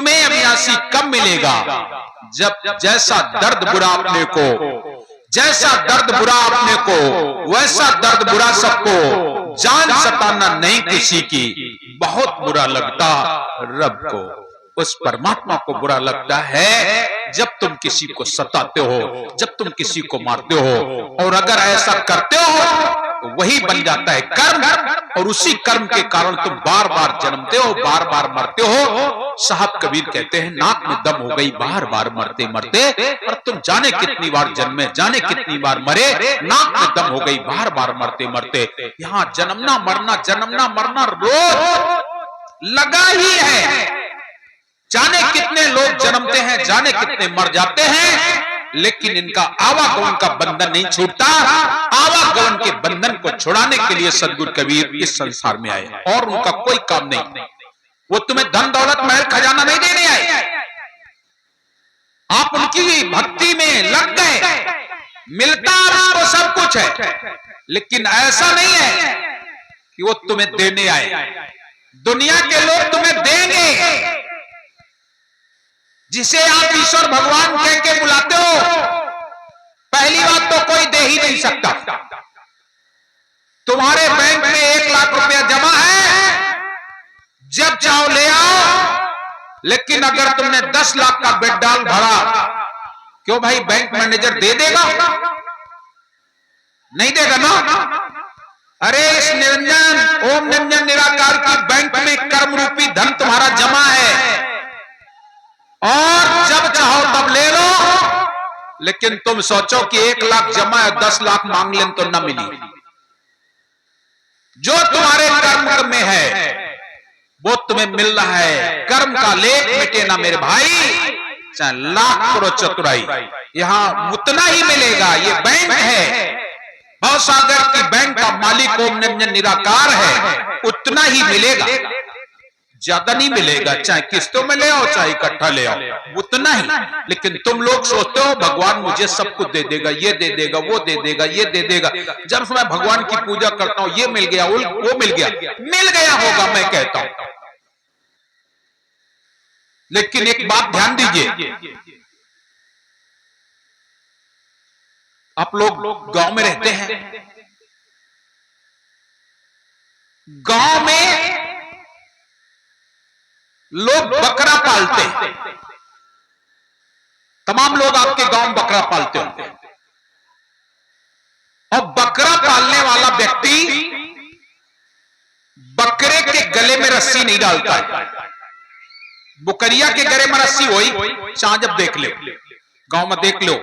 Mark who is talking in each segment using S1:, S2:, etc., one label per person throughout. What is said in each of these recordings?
S1: तुम्हें अविनाशी कब मिलेगा जब जैसा दर्द बुरा अपने को, जैसा दर्द बुरा अपने को वैसा दर्द बुरा सबको, जान सताना नहीं किसी की बहुत बुरा लगता रब को। उस परमात्मा को बुरा लगता है जब तुम किसी को सताते हो, जब तुम किसी को मारते हो, और अगर ऐसा करते हो तो वही बन जाता है कर्म, और उसी कर्म के कारण तुम बार बार जन्मते हो, बार बार मरते हो। साहब कबीर कहते हैं नाक में दम हो गई बार बार मरते मरते, और तुम जाने कितनी बार जन्मे, जाने कितनी बार मरे, नाक में दम हो गई बार बार मरते मरते। यहाँ जन्मना मरना रोज लगा ही है। जाने कितने लोग जन्मते हैं, जाने कितने मर जाते हैं, लेकिन इनका आवागमन का बंधन नहीं छूटता। आवागमन के बंधन को छुड़ाने के लिए सदगुरु कबीर इस संसार में आए, और उनका कोई काम नहीं। वो तुम्हें धन दौलत महल खजाना नहीं देने आए, आप उनकी भक्ति में लग गए, मिलता आपको सब कुछ है, लेकिन ऐसा नहीं है कि वो तुम्हें देने आए। दुनिया के लोग तुम्हें देंगे, जिसे आप ईश्वर भगवान कह के बुलाते हो, पहली बात तो कोई दे ही नहीं सकता। तुम्हारे बैंक में 1 लाख रुपया जमा है, जब चाहो ले आओ, लेकिन अगर तुमने 10 लाख का बेडडाल भरा, क्यों भाई बैंक मैनेजर दे देगा? नहीं देगा ना। अरे इस निरंजन ओम निरंजन निराकार की बैंक में कर्म रूपी धन तुम्हारा जमा है, और जब चाहो तब ले लो, लेकिन तुम सोचो कि 1 लाख जमा है, 10 लाख मांग लें तो न मिली। जो तुम्हारे कर्म में है वो तुम्हें मिल रहा है। कर्म का लेख मिटे ना मेरे भाई, चाहे लाख करो चतुराई, यहां उतना ही मिलेगा। ये बैंक है, भवसागर की बैंक का मालिक ओम निरंजन निराकार है, उतना ही मिलेगा, ज्यादा नहीं मिलेगा। चाहे किस्तों में ले आओ चाहे इकट्ठा ले आओ, उतना ही। लेकिन तुम लोग सोचते हो भगवान मुझे सब कुछ दे देगा, ये दे देगा, वो दे देगा, ये दे देगा। जब मैं भगवान की पूजा करता हूं, ये मिल गया, वो मिल गया होगा, मैं कहता हूं। लेकिन एक बात ध्यान दीजिए, आप लोग गांव में रहते हैं, गांव में लोग बकरा पालते हैं। तमाम लोग आपके गांव में बकरा पालते होंगे, और बकरा पालने वाला व्यक्ति बकरे के गले में रस्सी नहीं डालता है। बुकरिया के गले में रस्सी होई चाह जब देख ले, गांव में देख लो,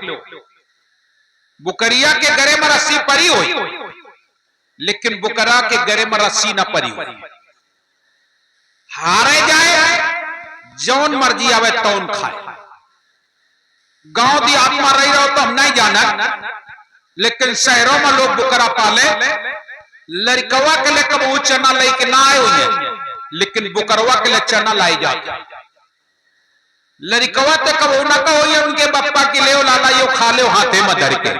S1: बुकरिया के गले में रस्सी परी हुई, लेकिन बुकरा के गले में रस्सी ना परी हुई। हारे जाए जौन मर्जी आवे तौन खाए। गांव दी आत्मा रही रहो तो हम नहीं जाना, लेकिन शहरों में लोग बुकरा पाले, लड़कवा के लिए कब वो चना लेके ना आए हुए, लेकिन बुकरवा के लिए चना लाई जाती। लड़कवा तो कब वो ना कहो उनके बप्पा के ले लाला यो खा ले हाथे में धर के,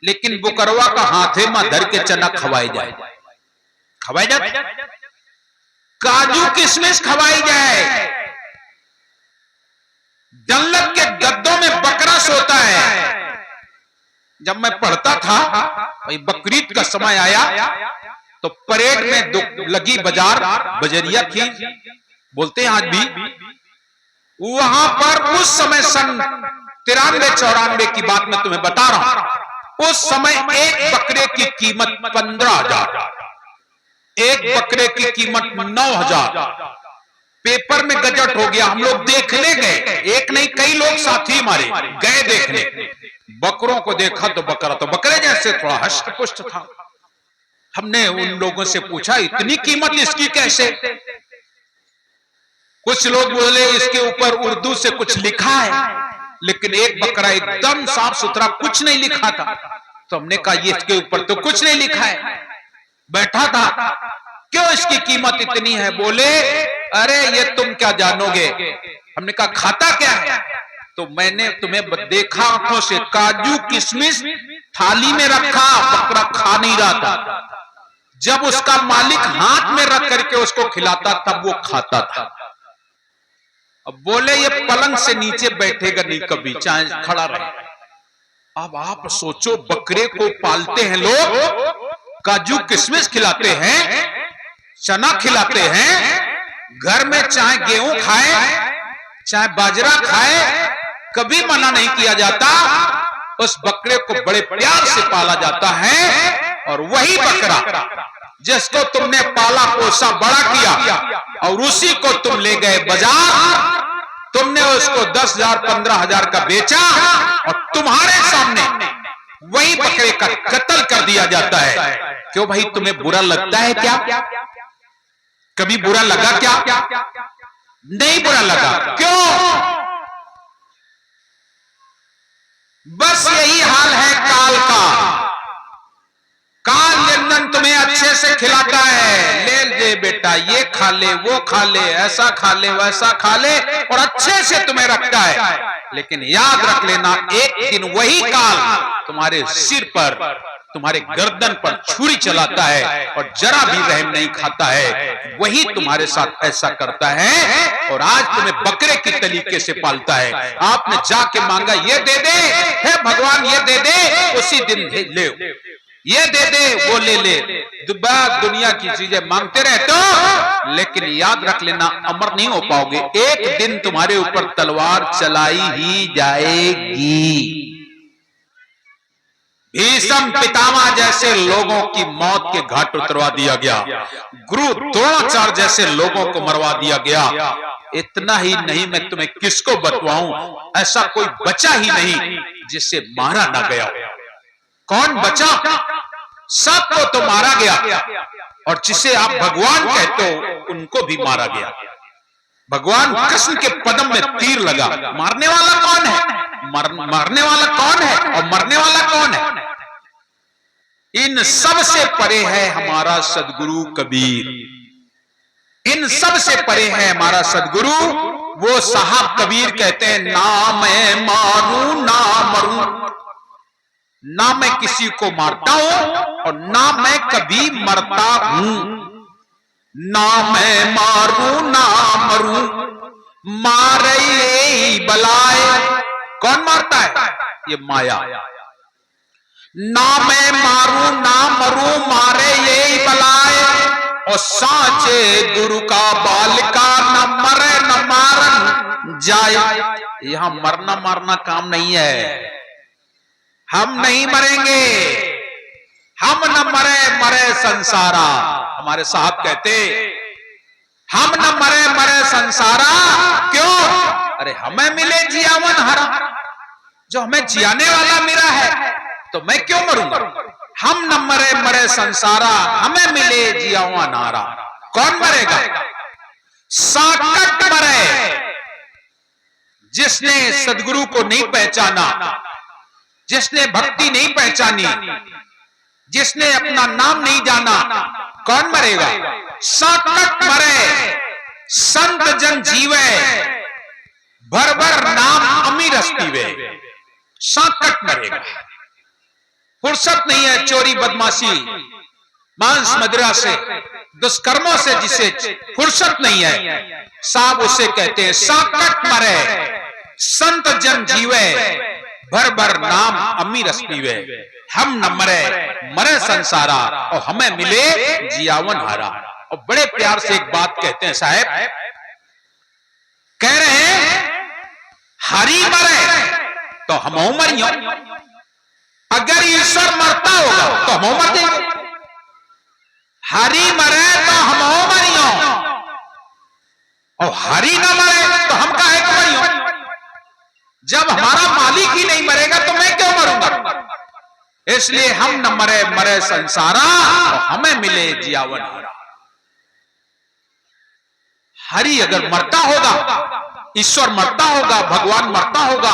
S1: लेकिन बुकरवा का हाथे में धर के चना खवाई जाए, खवाई जाए, काजू किशमिश खवाई जाए। जन्नत के गद्दों में बकरा सोता है। जब मैं पढ़ता था, भाई बकरीद का समय आया तो परेड में लगी बाजार, बजरिया थी बोलते हैं आज भी, वहां पर उस समय सन 93-94 की बात मैं तुम्हें बता रहा हूं, उस समय एक बकरे की कीमत 15,000, एक बकरे की कीमत 9,000। पेपर में गजट हो गया, हम लोग देखने गए, एक नहीं कई लोग साथी हमारे गए देखने, बकरों को देखा तो बकरा तो बकरे जैसे थोड़ा हष्ट पुष्ट था। हमने उन लोगों से पूछा इतनी कीमत इसकी कैसे? कुछ लोग बोले इसके ऊपर उर्दू से कुछ लिखा है, लेकिन एक बकरा एकदम साफ सुथरा कुछ नहीं लिखा था। तो हमने कहा ये इसके ऊपर तो कुछ नहीं लिखा है, बैठा था, क्यों इसकी कीमत इतनी है? बोले अरे ये तुम क्या जानोगे। हमने कहा खाता क्या है? तो मैंने तुम्हें देखा आंखों से, काजू किशमिश थाली में रखा, बकरा खा नहीं रहा था। जब उसका मालिक हाथ में रख करके उसको खिलाता तब वो खाता था। अब बोले ये पलंग से नीचे बैठेगा नहीं कभी, चाहे खड़ा रहे। अब आप सोचो, बकरे को पालते हैं लोग, काजू किशमिश खिलाते हैं, चना खिलाते हैं, घर में चाहे गेहूं खाए चाहे बाजरा खाए, कभी मना नहीं किया जाता। उस बकरे को बड़े प्यार से पाला जाता है, और वही बकरा जिसको तुमने पाला पोसा बड़ा किया और उसी को तुम ले गए बाजार, तुमने उसको 10,000 15,000 का बेचा, और तुम्हारे सामने वही बकरे का कत्ल कर दिया जाता है। क्यों भाई, तुम्हें बुरा लगता है क्या? कभी बुरा लगा क्या? नहीं बुरा लगा। क्यों? बस यही हाल है काल का। काल निरंजन तुम्हें अच्छे से खिलाता है, ले ले बेटा, ये खा ले, वो खा ले, ऐसा खा ले, वैसा खा ले, और अच्छे से तुम्हें रखता है। लेकिन याद रख लेना, एक दिन वही काल तुम्हारे सिर पर, तुम्हारे गर्दन पर छुरी चलाता है, और जरा भी रहम नहीं खाता है। वही तुम्हारे साथ ऐसा करता है, और आज तुम्हें बकरे की तरीके से पालता है। आपने जाके मांगा, ये दे दे, हे भगवान ये दे दे, उसी दिन ले, ये दे दे, वो ले ले, दुनिया की चीजें मांगते रहते हो, लेकिन याद रख लेना, अमर नहीं हो पाओगे। एक दिन तुम्हारे ऊपर तलवार चलाई ही जाएगी। भीष्म पितामह जैसे लोगों की मौत के घाट उतरवा दिया गया, गुरु द्रोणाचार्य जैसे लोगों को मरवा दिया गया। इतना ही नहीं, मैं तुम्हें किसको बतवाऊं, ऐसा कोई बचा ही नहीं जिसे मारा ना गया। कौन बचा? सबको तो मारा गया, और जिसे आप भगवान कहते हो उनको भी मारा गया। भगवान कृष्ण के पदम में तीर लगा। मारने वाला कौन है? मारने वाला कौन है और मरने वाला कौन है? इन सब से परे है हमारा सदगुरु कबीर। इन सब से परे है हमारा सदगुरु। वो साहब कबीर कहते हैं, ना मैं मारूं ना मरूं, ना मैं किसी को मारता हूं और ना मैं कभी मरता हूं। ना मैं मारूं ना मरूं, मारे ये बलाए। कौन मारता है? ये माया। ना मैं मारूं ना मरूं, मारे ये बलाए, और साचे गुरु का बालिका, न मरे न मारन जाए। यहां मरना मारना काम नहीं है। हम नहीं मरेंगे, हम न मरे मरे संसारा। हमारे साहब कहते, हम न मरे मरे संसारा। क्यों? अरे हमें मिले जियावन हरा, जो हमें जियाने वाला मिला है, तो मैं क्यों मरूंगा? हम न मरे मरे संसारा, हमें मिले जियावन हारा। कौन मरेगा? साकट मरे, जिसने सदगुरु को नहीं पहचाना, जिसने भक्ति नहीं पहचानी, जिसने अपना नाम नहीं जाना। कौन मरेगा? साकट मरे, संत जन जीवे, भर भर नाम अमीरस पीवे। साकट मरेगा। फुर्सत नहीं है चोरी बदमाशी मांस मदिरा से, दुष्कर्मों से जिसे फुर्सत नहीं है, साहब उसे कहते हैं साकट मरे, संत जन जीवे, भर भर नाम अमीरस पीवे। हम न मरे मरे संसारा, और हमें मिले जियावन हारा। और बड़े प्यार से एक बात कहते हैं साहब, कह रहे हैं हरि मरे तो हम मरियो। अगर ईश्वर मरता होगा तो हम मर जाएंगे। हरि मरे तो हम मरियो, और हरि न मरे तो हम काहे को मरियो? जब हमारा मालिक ही नहीं मरेगा तो मैं क्यों मरूंगा? इसलिए हम न मरे मरे संसारा, और हमें मिले जियावन हारा। हरि अगर मरता होगा, ईश्वर मरता होगा, भगवान मरता होगा,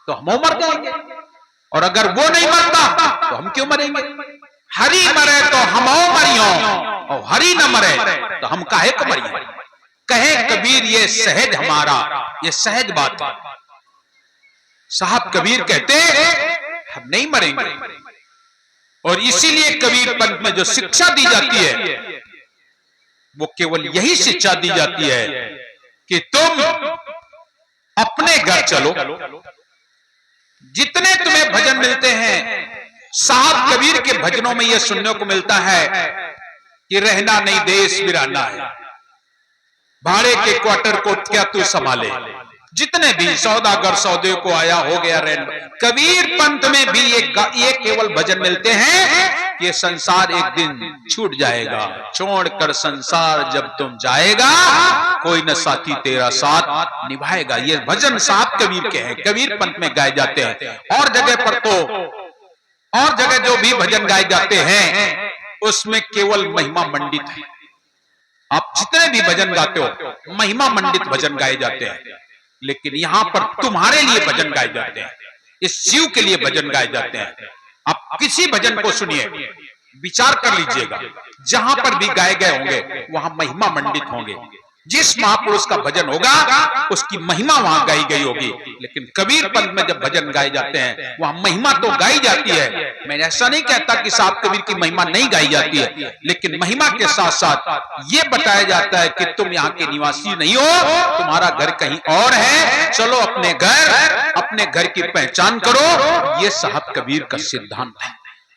S1: तो हम मर जाएंगे। और अगर वो नहीं मरता तो हम क्यों मरेंगे? हरि मरे तो हम मरियो, और हरि न मरे तो हम काहे को मरिए? कहे कबीर ये सहज हमारा, ये सहज बात है। साहब कबीर कहते हम नहीं मरेंगे। और इसीलिए कबीर पंथ में जो शिक्षा दी जाती है, वो केवल यही शिक्षा दी जाती है कि तुम अपने घर चलो, जितने तुम्हें भजन मिलते हैं, साहब कबीर के भजनों में यह सुनने को मिलता है कि रहना नहीं देश वीराना है, भाड़े के क्वार्टर को क्या तू संभाले, जितने भी सौदागर सौदे को आया हो गया रेंट। कबीर पंथ में भी ये केवल भजन मिलते हैं कि ये संसार एक दिन छूट जाएगा, छोड़कर संसार जब तुम जाएगा, कोई न साथी तेरा साथ निभाएगा। ये भजन साहब कबीर के हैं, कबीर पंथ में गाए जाते हैं। और जगह पर तो और जगह जो भी भजन गाए जाते हैं उसमें केवल महिमा मंडित है। आप जितने भी भजन गाते हो महिमा मंडित भजन गाए जाते हैं, लेकिन यहां पर तुम्हारे लिए भजन गाए जाते हैं, इस शिव के लिए भजन गाए जाते हैं। आप किसी भजन को सुनिए, विचार कर लीजिएगा, जहां पर भी गाए गए होंगे वहां महिमा मंडित होंगे। जिस महापुरुष का भजन होगा उसकी महिमा वहां गाई गई होगी। लेकिन कबीर पंथ में जब भजन गाए जाते हैं वहां महिमा तो गाई जाती है। मैं ऐसा नहीं कहता कि साहब कबीर की महिमा नहीं गाई जाती है, लेकिन महिमा के साथ साथ ये बताया जाता है कि तुम यहाँ के निवासी नहीं हो, तुम्हारा घर कहीं और है, चलो अपने घर की पहचान करो। ये साहब कबीर का सिद्धांत है।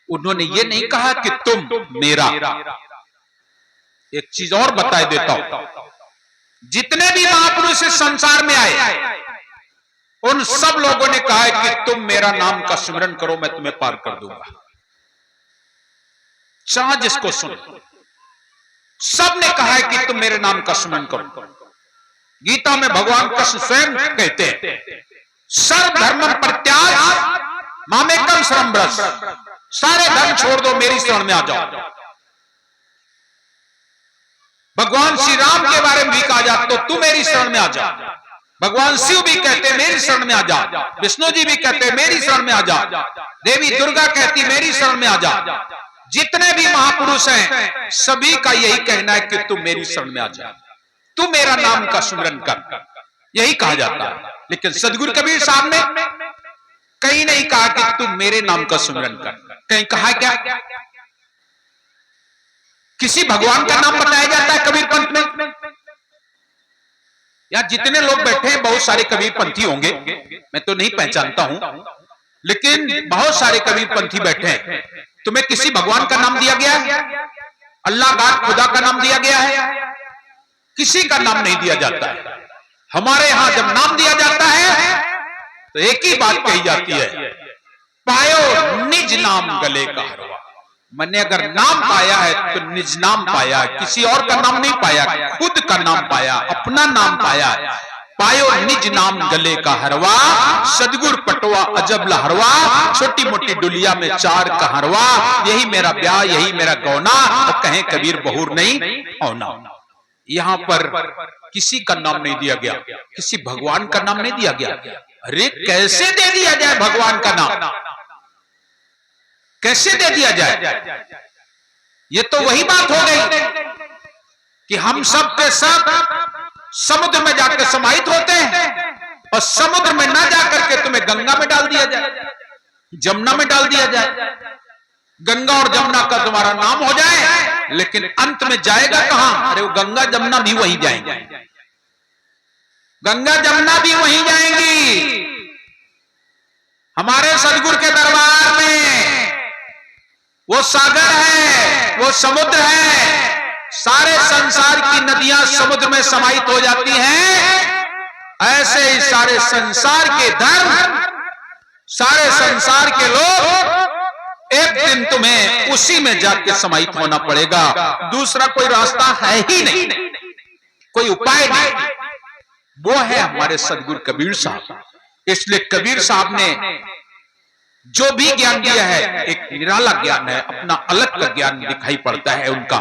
S1: उन्होंने ये नहीं कहा कि तुम मेरा। एक चीज और बताए देता हूं, जितने भी महापुरुष इस संसार में आए उन सब लोगों ने कहा है कि तुम मेरा नाम का स्मरण करो, मैं तुम्हें पार कर दूंगा। चाह जिसको सुन, सब ने कहा है कि तुम मेरे नाम का स्मरण करो। गीता में भगवान कृष्ण स्वयं कहते हैं, सर्व धर्म परित्याग मामेकम शरणं व्रज, सारे धर्म छोड़ दो, मेरी शरण में आ जाओ। भगवान श्री राम के बारे में भी कहा जाता तो तू मेरी शरण में आ जा। भगवान शिव भी कहते मेरी शरण में आ जा, विष्णु जी भी कहते मेरी शरण में आ जा, देवी दुर्गा कहती मेरी शरण में आ जा। जितने भी महापुरुष हैं सभी का यही कहना है कि तू मेरी शरण में आ जा, तू मेरा नाम का सुमरन कर, यही कहा जाता है। लेकिन सदगुरु कबीर साहब ने कहीं नहीं कहा कि तू मेरे नाम का सुमरन कर। कहीं कहा क्या? किसी भगवान का नाम बताया जाता है कबीर पंथ में? या जितने लोग बैठे हैं बहुत सारे कबीर पंथी होंगे, मैं तो नहीं पहचानता हूं, लेकिन बहुत सारे कबीर पंथी बैठे हैं। तुम्हें किसी भगवान का नाम दिया गया है? अल्लाह बाप खुदा का नाम दिया गया है? किसी का नाम नहीं दिया जाता है। हमारे यहां जब नाम दिया जाता है तो एक ही बात कही जाती है, पायो निज नाम गले का हरवा। मैंने अगर नाम पाया है तो निज नाम पाया, किसी और का नाम नहीं पाया, खुद का नाम पाया, अपना नाम पाया। पायो निज नाम गले का हरवा, सदगुर पटवा अजब लहरवा, छोटी मोटी डुलिया में चार का हरवा, यही मेरा ब्याह यही मेरा गौना, तो कहें कबीर बहुर नहीं औना। यहां पर किसी का नाम नहीं दिया गया, किसी भगवान का नाम नहीं दिया गया। अरे कैसे दे दिया जाए भगवान का नाम? कैसे दे दिया जाए? ये तो वही बात हो गई कि हम सब के सब समुद्र में जाकर समाहित होते हैं और समुद्र में ना जाकर के तुम्हें गंगा में डाल दिया जाए, जमुना में डाल दिया जाए। गंगा और जमुना का तुम्हारा नाम हो जाए, लेकिन अंत में जाएगा कहां? अरे वो गंगा जमुना भी वहीं जाएंगे, गंगा जमुना भी वहीं जाएंगी। हमारे सदगुरु के दरबार में वो सागर है, वो समुद्र है, सारे संसार की नदियां समुद्र में समाहित हो जाती हैं। ऐसे ही सारे संसार के धर्म, सारे संसार के लोग एक दिन तुम्हें उसी में जाके समाहित होना पड़ेगा। दूसरा कोई रास्ता है ही नहीं, कोई उपाय नहीं। वो है हमारे सदगुरु कबीर साहब। इसलिए कबीर साहब ने जो भी ज्ञान दिया है एक निराला ज्ञान है, अपना अलग का ज्ञान दिखाई पड़ता है उनका।